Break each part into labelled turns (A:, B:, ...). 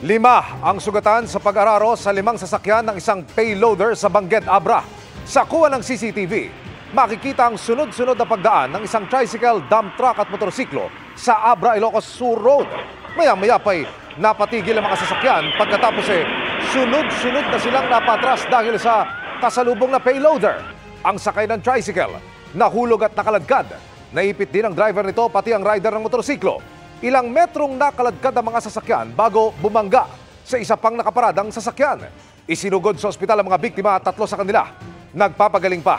A: 5 ang sugatan sa pag-araro sa 5 sasakyan ng isang payloader sa Benguet, Abra. Sa kuha ng CCTV, makikita ang sunod-sunod na pagdaan ng isang tricycle, dump truck at motorsiklo sa Abra, Ilocos Sur Road. Maya-maya pa'y napatigil ang mga sasakyan pagkatapos sunod-sunod na silang napatras dahil sa kasalubong na payloader. Ang sakay ng tricycle, nahulog at nakaladkad. Naipit din ang driver nito pati ang rider ng motorsiklo. Ilang metrong nakaladkad ang mga sasakyan bago bumangga sa isa pang nakaparadang sasakyan. Isinugod sa ospital ang mga biktima at 3 sa kanila nagpapagaling pa.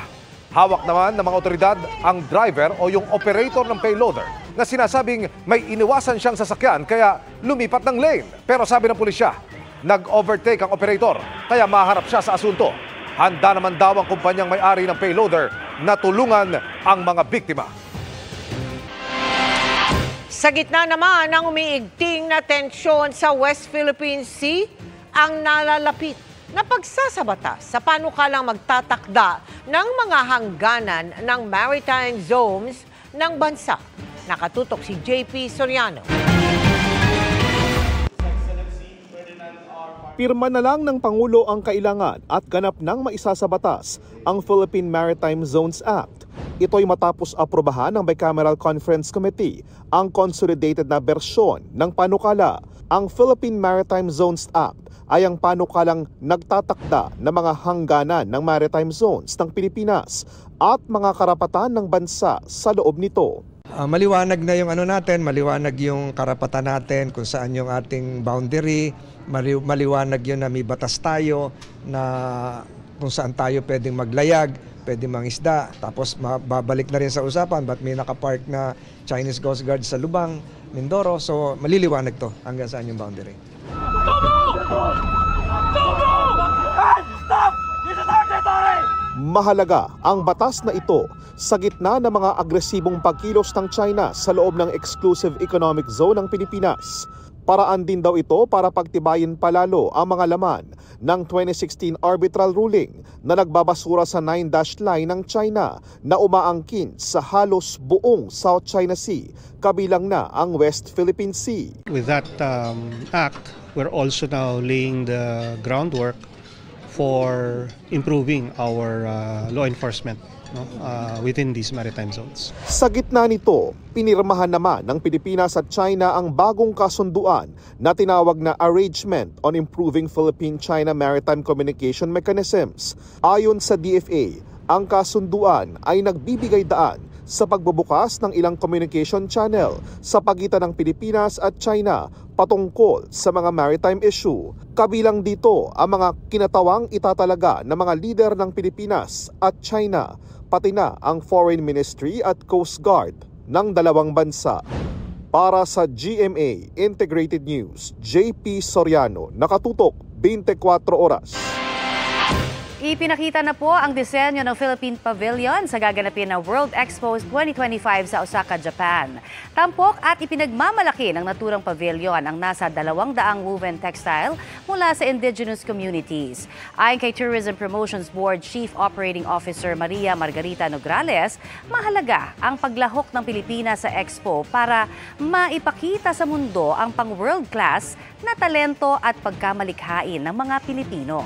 A: Hawak naman ng mga otoridad ang driver o yung operator ng payloader na sinasabing may iniwasan siyang sasakyan kaya lumipat ng lane. Pero sabi ng pulisya, nag-overtake ang operator kaya maharap siya sa asunto. Handa naman daw ang kumpanyang may-ari ng payloader na tulungan ang mga biktima.
B: Sa gitna naman ng umiigting na tensyon sa West Philippine Sea, ang nalalapit na pagsasabata sa panukalang magtatakda ng mga hangganan ng maritime zones ng bansa. Nakatutok si JP Soriano.
C: Pirma na lang ng Pangulo ang kailangan at ganap ng maisa sa batas ang Philippine Maritime Zones Act. Ito'y matapos aprobahan ng Bicameral Conference Committee ang consolidated na bersyon ng panukala. Ang Philippine Maritime Zones Act ay ang panukalang nagtatakda ng mga hangganan ng maritime zones ng Pilipinas at mga karapatan ng bansa sa loob nito.
D: Maliwanag na yung maliwanag yung karapatan natin kung saan yung ating boundary, maliwanag yun na may batas tayo na kung saan tayo pwedeng maglayag, pwedeng mangisda, tapos babalik na rin sa usapan ba't may nakapark na Chinese Coast Guard sa Lubang, Mindoro, so maliliwanag to hanggang saan yung boundary.
C: Mahalaga ang batas na ito sa gitna ng mga agresibong pagkilos ng China sa loob ng exclusive economic zone ng Pilipinas. Paraan din daw ito para pagtibayin palalo ang mga laman ng 2016 arbitral ruling na nagbabasura sa 9-dash line ng China na umaangkin sa halos buong South China Sea, kabilang na ang West Philippine Sea.
E: With that act, we're also now laying the groundwork for improving our law enforcement within these maritime zones.
C: Sa gitna nito, pinirmahan naman ng Pilipinas at China ang bagong kasunduan na tinawag na Arrangement on Improving Philippine-China Maritime Communication Mechanisms. Ayon sa DFA, ang kasunduan ay nagbibigay daan sa pagbubukas ng ilang communication channel sa pagitan ng Pilipinas at China patungkol sa mga maritime issue. Kabilang dito ang mga kinatawang itatalaga ng mga lider ng Pilipinas at China, pati na ang Foreign Ministry at Coast Guard ng dalawang bansa. Para sa GMA Integrated News, JP Soriano, nakatutok 24 oras.
F: Ipinakita na po ang disenyo ng Philippine Pavilion sa gaganapin na World Expo 2025 sa Osaka, Japan. Tampok at ipinagmamalaki ng naturang pavilion ang nasa 200 woven textile mula sa indigenous communities. Ayon kay Tourism Promotions Board Chief Operating Officer Maria Margarita Nograles, mahalaga ang paglahok ng Pilipinas sa Expo para maipakita sa mundo ang pang-world class na talento at pagkamalikhain ng mga Pilipino.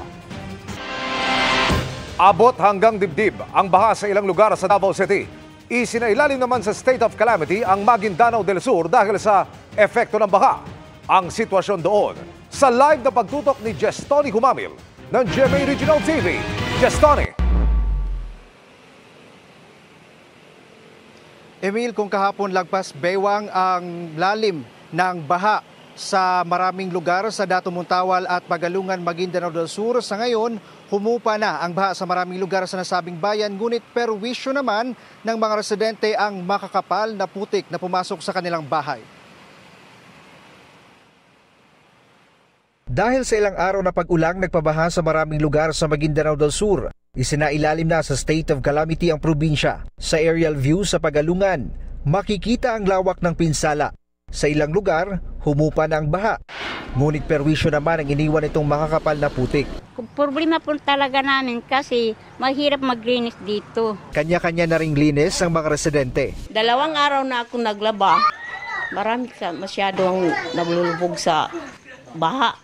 A: Abot hanggang dibdib ang baha sa ilang lugar sa Davao City. Isinailalim naman sa state of calamity ang Maguindanao del Sur dahil sa epekto ng baha. Ang sitwasyon doon sa live na pagtutok ni Jestoni Humamil ng GMA Regional TV. Jestoni.
G: Emil, kung kahapon lagpas baywang ang lalim ng baha sa maraming lugar sa Dato Montawal at Pagalungan, Maguindanao del Sur, sa ngayon humupa na ang baha sa maraming lugar sa nasabing bayan, ngunit perwisyo naman ng mga residente ang makakapal na putik na pumasok sa kanilang bahay.
H: Dahil sa ilang araw na pag-ulang nagpabaha sa maraming lugar sa Maguindanao del Sur, isinailalim na sa state of calamity ang probinsya. Sa aerial view sa Pagalungan, makikita ang lawak ng pinsala. Sa ilang lugar, humupa na ang baha. Ngunit perwisyo naman ang iniwan itong makakapal na putik.
I: Problema po talaga namin kasi mahirap maglinis dito.
H: Kanya-kanya na ring linis ang mga residente.
J: 2 araw na ako naglaba. Marami masyado ang nalulubog sa baha.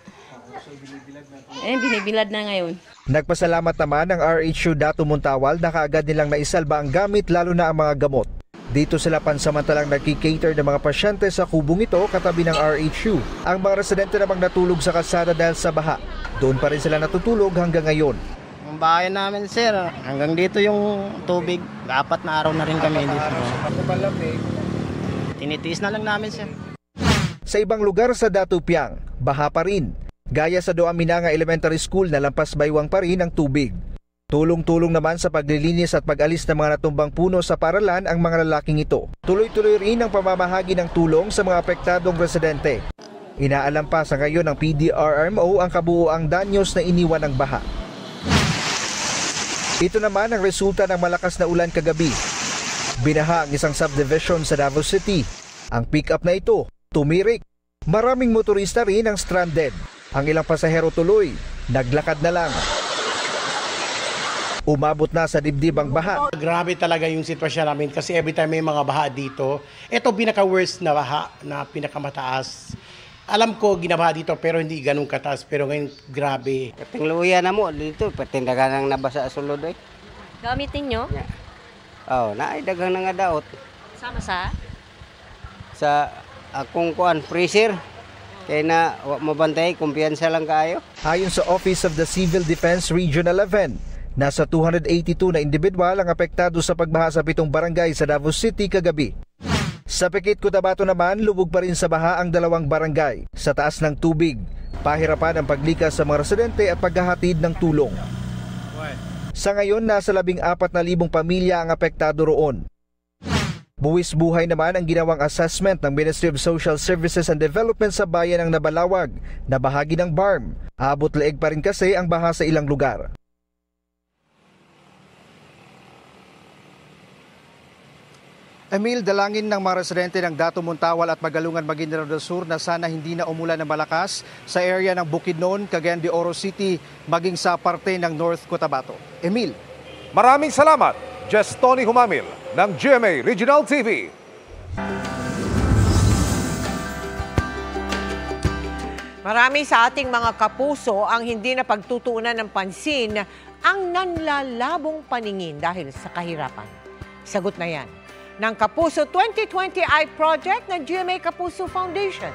J: Binibilad na ngayon.
H: Nagpasalamat naman ang RHU Dato Montawal na kaagad nilang naisalba ang gamit lalo na ang mga gamot. Dito sila pansamantalang nagki-cater ng mga pasyente sa kubong ito katabi ng RHU. Ang mga residente namang natulog sa kalsada dahil sa baha. Doon pa rin sila natutulog hanggang ngayon.
K: Ang bahay namin, sir, hanggang dito yung tubig. 4 na araw na rin kami dito. Tinitiis na lang namin, sir.
H: Sa ibang lugar sa Datupiang, baha pa rin. Gaya sa Doaminanga Elementary School na lampas baywang pa rin ang tubig. Tulong-tulong naman sa paglilinis at pag-alis ng mga natumbang puno sa paralan ang mga lalaking ito. Tuloy-tuloy rin ang pamamahagi ng tulong sa mga apektadong residente. Inaalam pa sa ngayon ng PDRMO ang kabuuang danyos na iniwan ng baha. Ito naman ang resulta ng malakas na ulan kagabi. Binaha ang isang subdivision sa Davao City. Ang pick-up na ito, tumirik. Maraming motorista rin ang stranded. Ang ilang pasahero tuloy, naglakad na lang. Umabot na sa dibdib ang baha.
L: Grabe talaga yung sitwasyon namin kasi every time may mga baha dito, ito pinaka-worst na baha na pinakamataas. Alam ko ginabaha dito pero hindi ganun kataas, pero ngayon grabe.
K: Kating luya na mo dito, patindagan ng nabasa sulod eh.
J: Gamitin nyo?
K: Naidagang na nga daot.
J: Sama sa?
K: Sa akong freezer. Kaya na mabantay, kumpiyansa lang kayo.
H: Ayon sa Office of the Civil Defense Regional 11, nasa 282 na individual ang apektado sa pagbaha sa 7 barangay sa Davao City kagabi. Sa Pekit, Cotabato naman, lubog pa rin sa baha ang 2 barangay. Sa taas ng tubig, pahirapan ang paglikas sa mga residente at paghahatid ng tulong. Sa ngayon, nasa 14,000 pamilya ang apektado roon. Buwis buhay naman ang ginawang assessment ng Ministry of Social Services and Development sa bayan ng Nabalawag na bahagi ng BARM. Abot leeg pa rin kasi ang baha sa ilang lugar.
G: Emil, dalangin ng mga residente ng Dato Montawal at Magalungan, Maguindanao del Sur na sana hindi na umulan ng malakas sa area ng Bukidnon, Cagayan de Oro City, maging sa parte ng North Cotabato. Emil.
A: Maraming salamat, Jess Tony Humamil ng GMA Regional TV.
B: Marami sa ating mga kapuso ang hindi na pagtutuunan ng pansin ang nanlalabong paningin dahil sa kahirapan. Sagot na yan ng Kapuso 2020 Eye Project ng GMA Kapuso Foundation.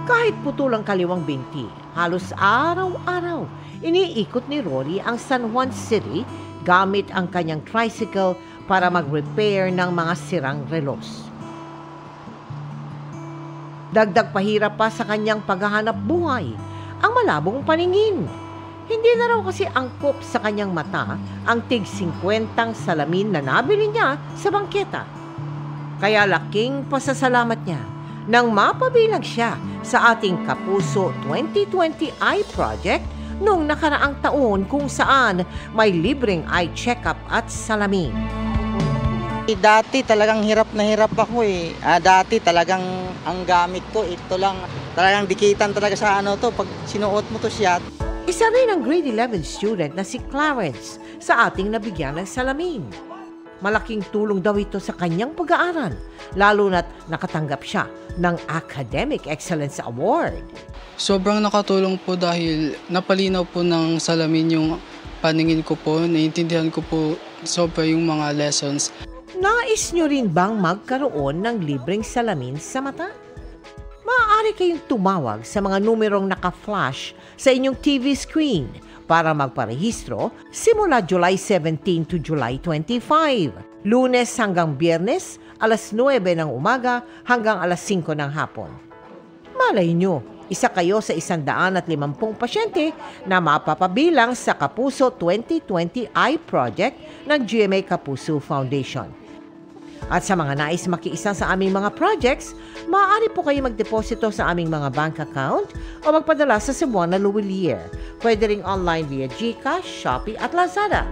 B: Kahit putulang kaliwang binti, halos araw-araw, iniikot ni Rory ang San Juan City gamit ang kanyang tricycle para mag-repair ng mga sirang relos. Dagdag pahirap pa sa kanyang paghahanap buhay ang malabong paningin. Hindi na raw kasi angkop sa kanyang mata ang tig-50 salamin na nabili niya sa bangketa. Kaya laking pasasalamat niya nang mapabilang siya sa ating Kapuso 2020 Eye Project noong nakaraang taon kung saan may libreng eye check-up at salamin.
K: Dati talagang hirap na hirap ako eh. Dati talagang ang gamit ko, ito lang. Talagang dikitan talaga sa pag sinuot mo to siya.
B: Isa rin ang grade 11 student na si Clarence sa ating nabigyan ng salamin. Malaking tulong daw ito sa kanyang pag-aaral, lalo na't nakatanggap siya ng Academic Excellence Award.
M: Sobrang nakatulong po dahil napalinaw po ng salamin yung paningin ko po, naiintindihan ko po sobra yung mga lessons.
B: Nais nyo rin bang magkaroon ng libreng salamin sa mata? Maaari kayong tumawag sa mga numerong naka-flash sa inyong TV screen para magparehistro simula July 17 to July 25. Lunes hanggang Biyernes, alas 9 ng umaga hanggang alas 5 ng hapon. Malay nyo, isa kayo sa 150 pasyente na mapapabilang sa Kapuso 2020 Eye Project ng GMA Kapuso Foundation. At sa mga nais makiisa sa aming mga projects, maaari po kayo magdeposito sa aming mga bank account o magpadala sa Cebuana Luwilier. Pwede ring online via GCash, Shopee at Lazada.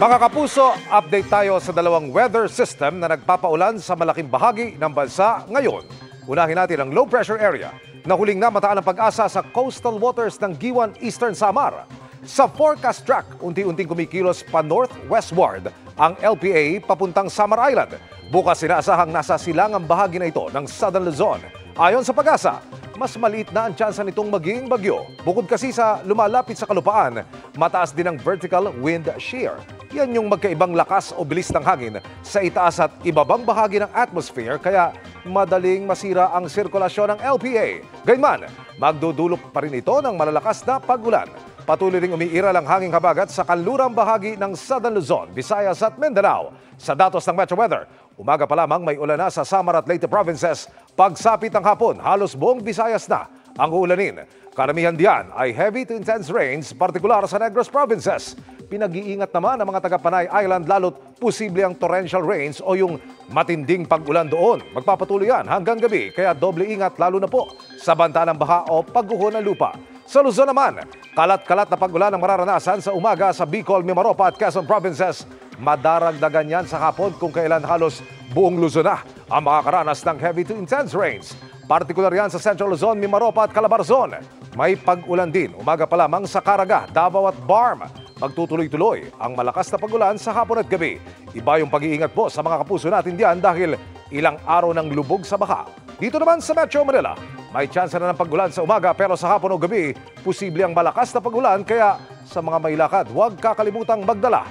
A: Mga kapuso, update tayo sa dalawang weather system na nagpapaulan sa malaking bahagi ng bansa ngayon. Unahin natin ang low pressure area na huling namataan ang pag-asa sa coastal waters ng Giwan, Eastern Samar. Sa forecast track, unti-unting kumikilos pa northwestward ang LPA papuntang Samar Island. Bukas inaasahang nasa silangang bahagi na ito ng Southern Luzon. Ayon sa Pag-asa, mas maliit na ang tsansa nitong maging bagyo. Bukod kasi sa lumalapit sa kalupaan, mataas din ang vertical wind shear. Yan yung magkaibang lakas o bilis ng hangin sa itaas at ibabang bahagi ng atmosphere kaya madaling masira ang sirkulasyon ng LPA. Gayunman, magdudulot pa rin ito ng malalakas na pag-ulan. Patuloy ring umiiral ang hanging habagat sa kanlurang bahagi ng Southern Luzon, Visayas at Mindanao. Sa datos ng Metro Weather, umaga pa lamang may ulan na sa Samar at Leyte provinces. Pagsapit ng hapon, halos buong Visayas na ang uulanin. Karamihan diyan ay heavy to intense rains, partikular sa Negros provinces. Pinag-iingat naman ang mga taga-Panay Island lalo't posible ang torrential rains o yung matinding pag-ulan doon. Magpapatuloy yan hanggang gabi, kaya doble ingat lalo na po sa banta ng baha o pagguho ng lupa. Sa Luzon naman, kalat-kalat na pag-ulan ang mararanasan sa umaga sa Bicol, Mimaropa at Quezon provinces. Madaragdagan yan sa hapon kung kailan halos buong Luzon na ang makakaranas ng heavy to intense rains. Partikular yan sa Central Luzon, Mimaropa at Calabarzon. May pag-ulan din umaga pa lamang sa Caraga, Davao at Barm. Magtutuloy-tuloy ang malakas na pag-ulan sa hapon at gabi. Iba yung pag-iingat po sa mga kapuso natin diyan dahil ilang araw ng lubog sa baha. Dito naman sa Metro Manila, may tsansa na ng pag-ulan sa umaga pero sa hapon o gabi, posible ang malakas na pag-ulan kaya sa mga may lakad, huwag kakalimutang magdala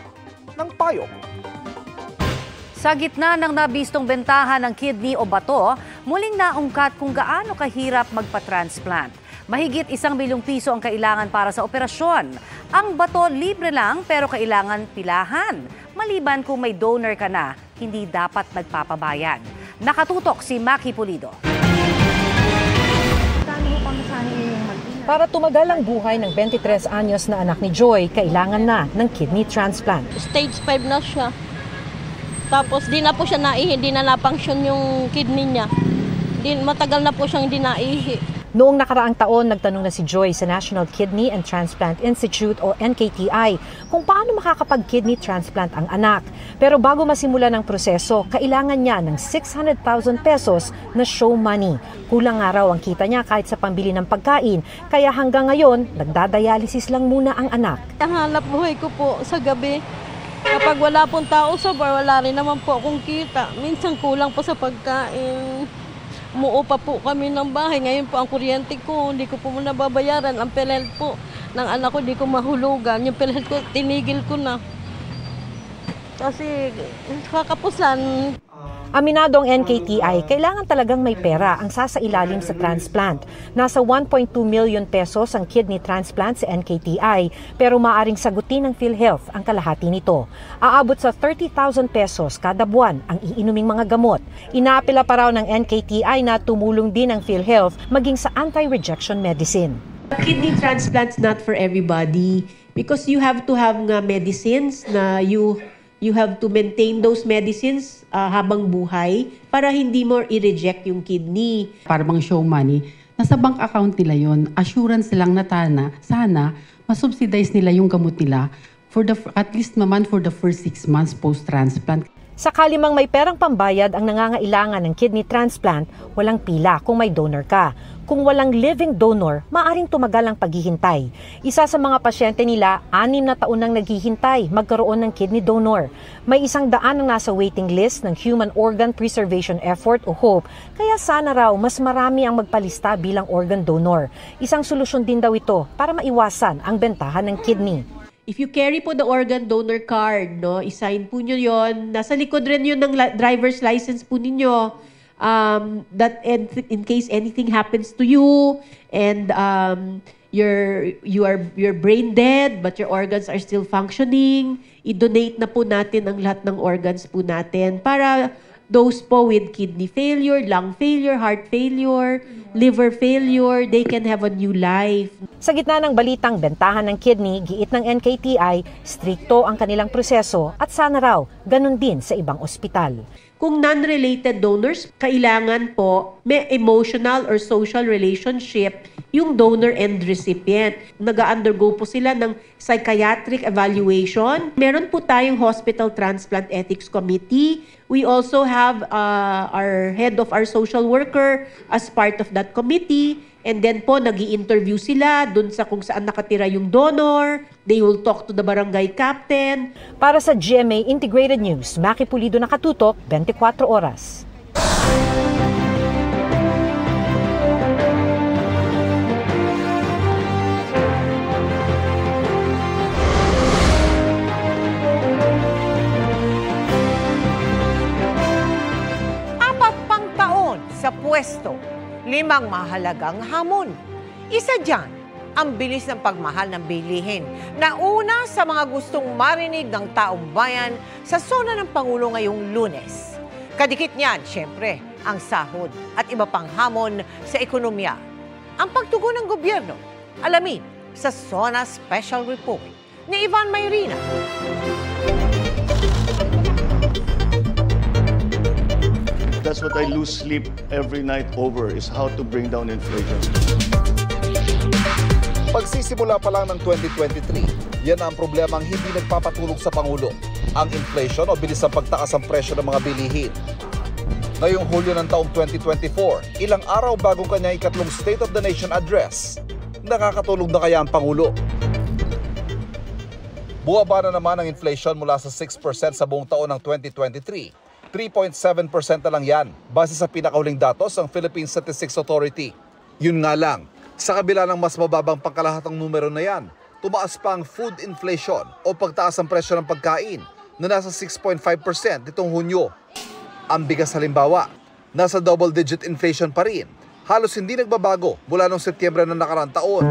A: ng payong.
F: Sa gitna ng nabistong bentahan ng kidney o bato, muling naungkat kung gaano kahirap magpa-transplant. Mahigit 1 milyong piso ang kailangan para sa operasyon. Ang bato libre lang pero kailangan pilahan. Maliban kung may donor ka na, hindi dapat magpapabayad. Nakatutok si Maki Pulido.
N: Para tumagal ang buhay ng 23 anyos na anak ni Joy, kailangan na ng kidney transplant.
J: Stage 5 na siya. Tapos di na po siya naihi, di na na-function yung kidney niya. Matagal na po siyang hindi naihi.
N: Noong nakaraang taon, nagtanong na si Joy sa National Kidney and Transplant Institute o NKTI kung paano makakapag-kidney transplant ang anak. Pero bago masimulan ang proseso, kailangan niya ng 600,000 pesos na show money. Kulang nga raw ang kita niya kahit sa pambili ng pagkain, kaya hanggang ngayon, nagdadialysis lang muna ang anak.
J: Hanap buhay ko po sa gabi. Kapag wala pong tao sa bar, wala rin naman po akong kita. Minsan kulang po sa pagkain. Umuo pa po kami ng bahay. Ngayon po ang kuryente ko, hindi ko po muna babayaran. Ang PhilHealth po ng anak ko, hindi ko mahulugan. Yung PhilHealth ko, tinigil ko na. Kasi kakapusan.
N: Aminado ang NKTI, kailangan talagang may pera ang sasailalim sa transplant. Nasa 1.2 million pesos ang kidney transplant sa NKTI, pero maaring sagutin ng PhilHealth ang kalahati nito. Aabot sa 30,000 pesos kada buwan ang iinuming mga gamot. Inaapela pa raw ng NKTI na tumulong din ang PhilHealth maging sa anti-rejection medicine.
O: Kidney transplant's not for everybody because you have to have medicines na you have to maintain those medicines habang buhay para hindi mo i-reject yung kidney.
P: Para bang show money, nasa bank account nila yon. Assurance lang na sana masubsidize nila yung gamot nila for at least naman for the first 6 months post-transplant.
N: Sakali mang may perang pambayad ang nangangailangan ng kidney transplant, walang pila kung may donor ka. Kung walang living donor, maaring tumagal ang paghihintay. Isa sa mga pasyente nila, 6 na taon nang naghihintay magkaroon ng kidney donor. May 100 ang nasa waiting list ng Human Organ Preservation Effort o HOPE, kaya sana raw mas marami ang magpalista bilang organ donor. Isang solusyon din daw ito para maiwasan ang bentahan ng kidney.
O: If you carry po the organ donor card, no, isign po nyo yon. Nasa likod rin yun ng driver's license po ninyo. That in case anything happens to you and you're brain dead but your organs are still functioning, i-donate na po natin ang lahat ng organs po natin para those po with kidney failure, lung failure, heart failure, liver failure, they can have a new life.
N: Sa gitna ng balitang bentahan ng kidney, giit ng NKTI, strikto ang kanilang proseso at sana raw ganun din sa ibang ospital.
O: Kung non-related donors, kailangan po may emotional or social relationship yung donor and recipient. Nag-undergo po sila ng psychiatric evaluation. Meron po tayong Hospital Transplant Ethics Committee. We also have our head of our social worker as part of that committee. And then po, nag-i-interview sila dun sa kung saan nakatira yung donor. They will talk to the barangay captain.
N: Para sa GMA Integrated News, Maki Pulido, nakatutok, 24 oras.
B: Sa pwesto, 5 mahalagang hamon. Isa dyan, ang bilis ng pagmahal ng bilihin na una sa mga gustong marinig ng taong bayan sa sona ng Pangulo ngayong Lunes. Kadikit niyan, syempre, ang sahod at iba pang hamon sa ekonomiya. Ang pagtugon ng gobyerno, alamin sa Sona Special Report ni Ivan Mayrina.
Q: That's what I lose sleep every night over, is how to bring down inflation.
C: Pagsisimula pa lang ng 2023, yan ang problemang hindi nagpapatulog sa Pangulo. Ang inflation o bilis ng pagtaas ng presyo ng mga bilihin. Ngayong Hulyo ng taong 2024, ilang araw bago kanyang ikatlong State of the Nation address, nakakatulog na kaya ang Pangulo? Buwaba na naman ang inflation mula sa 6% sa buong taon ng 2023. 3.7% na lang yan, base sa pinakahuling datos ng Philippine Statistics Authority. Yun nga lang, sa kabila ng mas mababang pangkalahatang numero na yan, tumaas pa ang food inflation o pagtaas ng presyo ng pagkain na nasa 6.5% nitong Hunyo. Ang bigas halimbawa, nasa double-digit inflation pa rin, halos hindi nagbabago mula noong Setyembre ng nakaraang taon.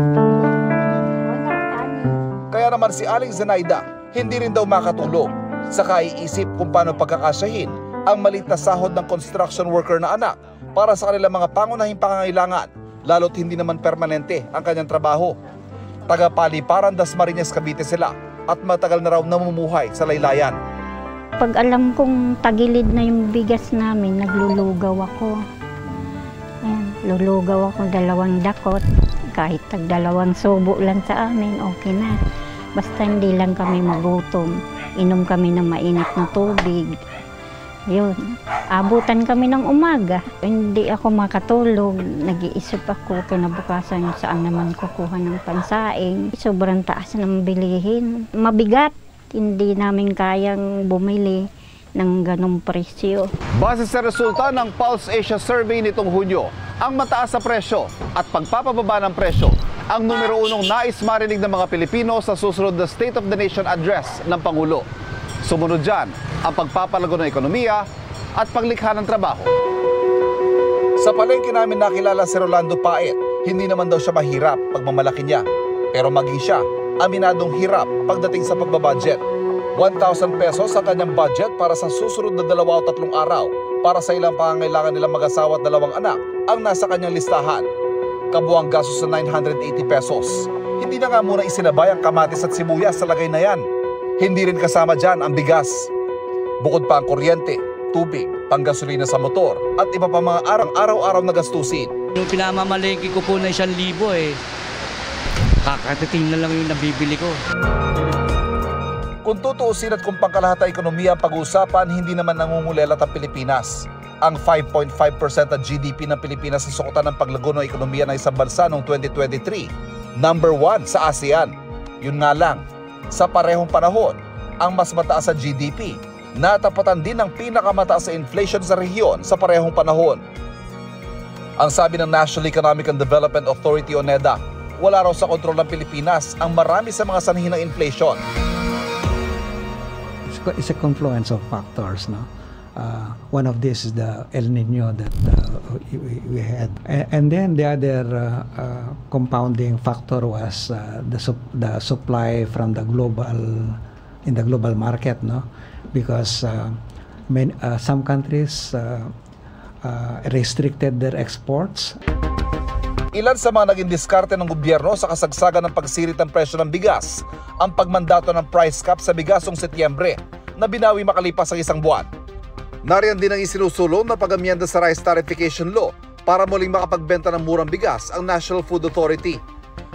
C: Kaya naman si Aling Zenaida, hindi rin daw makatulog, saka iisip kung paano pagkakasyahin ang maliit na sahod ng construction worker na anak para sa kanilang mga pangunahing pangangailangan, lalo't hindi naman permanente ang kanyang trabaho. Taga-paliparan Dasmariñas, Cavite sila at matagal na raw namumuhay sa laylayan.
I: Pag alam kong tagilid na yung bigas namin, naglulugaw ako. Ayan, lulugaw ako 2 dakot. Kahit tag 2 subo lang sa amin, okay na. Basta hindi lang kami magutom. Inom kami ng mainit na tubig. Yun, abutan kami ng umaga. Hindi ako makatulog. Nag-iisip ako kinabukasan saan naman kukuha ng pansaing. Sobrang taas ng bilihin. Mabigat. Hindi namin kayang bumili ng ganong presyo.
C: Base sa resulta ng Pulse Asia Survey nitong Hunyo, ang mataas sa presyo at pagpapababa ng presyo ang numero 1 nais marinig ng mga Pilipino sa susunod na State of the Nation address ng Pangulo. Sumunod dyan ang pagpapalago ng ekonomiya at paglikha ng trabaho. Sa palengke namin nakilala si Rolando Paet. Hindi naman daw siya mahirap pagmamalaki niya. Pero maging siya, aminadong hirap pagdating sa pagbabudget. 1,000 pesos ang kanyang budget para sa susunod na 2 o 3 araw para sa ilang pangangailangan nilang mag-asawa at 2 anak ang nasa kanyang listahan. Kabuang gastos sa 980 pesos. Hindi na nga muna isinabay ang kamatis at sibuyas sa lagay na yan. Hindi rin kasama dyan ang bigas. Bukod pa ang kuryente, tubig, panggasolina sa motor at iba pa mga araw-araw na gastusin.
R: Yung pinamamalengke ko po na 1,000 eh. Kakatiting na lang yung nabibili ko.
C: Kung tutuusin at kung pangkalahata ekonomiya ang pag-uusapan, hindi naman nangungulelat ang Pilipinas. Ang 5.5% ng GDP ng Pilipinas sa sukutan ng paglago ng ekonomiya ng isang bansa noong 2023. Number 1 sa ASEAN. Yun nga lang, sa parehong panahon, ang mas mataas sa GDP, natapatan din ang pinakamataas sa inflation sa rehiyon sa parehong panahon. Ang sabi ng National Economic and Development Authority o NEDA, wala raw sa kontrol ng Pilipinas ang marami sa mga sanhi ng inflation.
S: It's a confluence of factors, no? One of this is the El Nino that we had, and then the other compounding factor was the supply from the global market, no? Because some countries restricted their exports.
C: Ilan sa mga naging diskarte ng gobyerno sa kasagsagan ng pagsirit ng presyo ng bigas, ang pagmandato ng price cap sa bigas noong Setyembre na binawi makalipas ang 1 buwan. Nariyan din ang isinusulong na pag-amyenda sa Rice Tarification Law para muling makapagbenta ng murang bigas ang National Food Authority.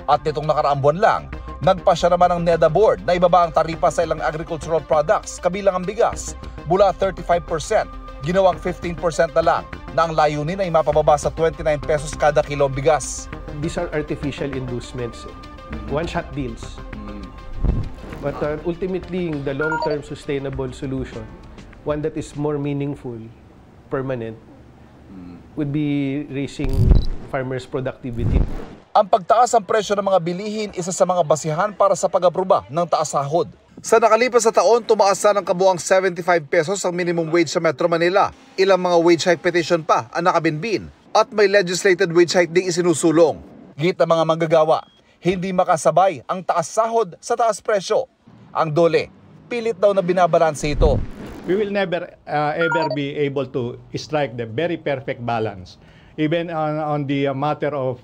C: At nitong nakaraang buwan lang, nagpasya naman ang NEDA Board na ibaba ang taripa sa ilang agricultural products kabilang ang bigas mula 35%, ginawang 15% na lang, na ang layunin ay mapababa sa 29 pesos kada kilong bigas.
T: these are artificial inducements, one-shot deals. But ultimately, the long-term sustainable solution, one that is more meaningful, permanent, would be raising farmers' productivity.
C: Ang pagtaas ng presyo ng mga bilihin isa sa mga basihan para sa pag-aproba ng taas sahod. Sa nakalipas na taon, tumaas na ng kabuang 75 pesos ang minimum wage sa Metro Manila. Ilang mga wage hike petition pa ang nakabinbin at may legislated wage hike ding isinusulong. Git ng mga manggagawa, hindi makasabay ang taas sahod sa taas presyo. Ang DOLE, pilit daw na binabalanse ito.
U: We will never ever be able to strike the very perfect balance. Even on the matter of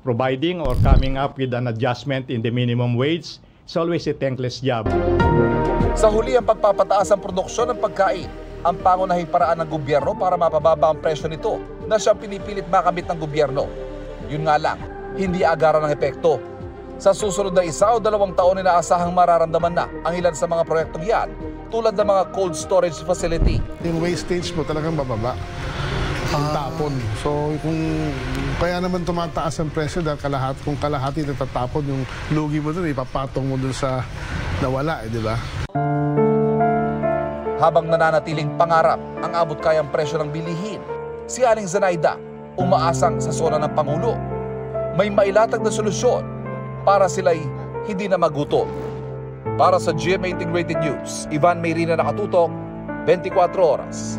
U: providing or coming up with an adjustment in the minimum wage, it's always a thankless job.
C: Sa huli ang pagpapataas ng produksyon ng pagkain, ang pangunahing paraan ng gobyerno para mapababa ang presyo nito na siyang pinipilit makamit ng gobyerno. Yun nga lang, hindi agaran ng epekto. Sa susunod na 1 o 2 taon inaasahang mararamdaman na ang ilan sa mga proyektong yan tulad ng mga cold storage facility.
V: Yung wastage mo talagang bababa. Ang tapon. So kung kaya naman tumataas ang presyo dahil kung kalahati natatapon, yung lugi mo doon, ipapatong mo doon sa nawala, di ba?
C: Habang nananatiling pangarap ang abot kayang presyo ng bilihin, si Aling Zenaida umaasang sa zona ng Pangulo. May mailatag na solusyon para sila'y hindi na magutom. Para sa GMA Integrated News, Ivan Mayrina nakatutok, 24 oras.